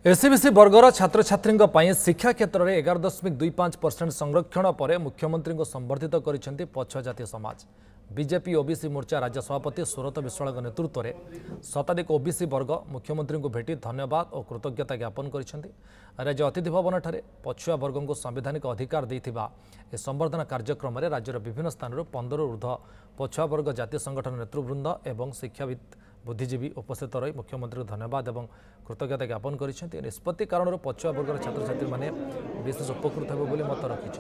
SCBC वर्गर छात्र छात्री शिक्षा क्षेत्र में 11.25% संरक्षण पर मुख्यमंत्री को संबर्धित कर पछुआ जातीय समाज। बीजेपी ओबीसी मोर्चा राज्य सभापति सुरत विश्वाल नेतृत्व में शताधिक ओबीसी वर्ग मुख्यमंत्री को भेटी धन्यवाद और कृतज्ञता ज्ञापन कर राज्य अतिथि भवन ठारे पछुआ वर्ग को संवैधानिक अधिकार देथिबा ए संवर्धना कार्यक्रम में राज्यर विभिन्न स्थान 15 ऊर्ध्व पछुआ वर्ग जातीय संगठन नेतृवृंद और शिक्षाविद बुद्धिजीवी उपस्थित रही मुख्यमंत्री को धन्यवाद और कृतज्ञता ज्ञापन कर निष्पत्ति कारण पछुआ वर्गर छात्र छात्री मैंने विशेष उपकृत होबे मत रखिंट।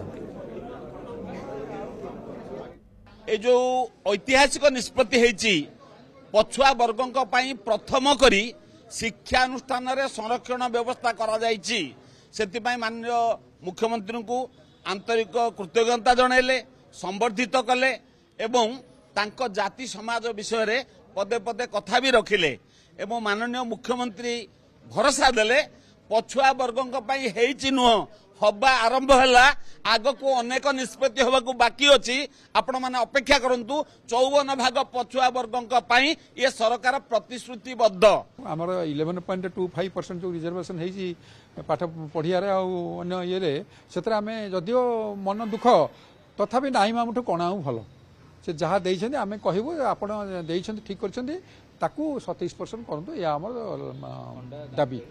जो ऐतिहासिक निष्पत्ति होती पछुआ वर्गों प्रथम करी शिक्षानुष्ठान संरक्षण व्यवस्था करा जायछि सेतिपई माननीय मुख्यमंत्री को आंतरिक कृतज्ञता जनइले संबर्धित कले एवं तांको जाति समाज विषय रे पदे पदे कथा भी रखिले एवं माननीय मुख्यमंत्री भरोसा देले पछुआ वर्गों नुह हवा आरंभ है आग को अनेक निष्पत्ति होगा बाकी अच्छी आपण मैंने अपेक्षा करूँ 54 भाग पछुआ वर्गों ये सरकार प्रतिश्रुतिबद्ध आमर 11.25% जो रिजर्वेशन है पाठ पढ़िया ये आम जदियो मन दुख तथापि नाई मामूठ कणाऊ भल से जहाँ देते आम कहूँ आप ठीक कर 27% करूँ या आम दाबी।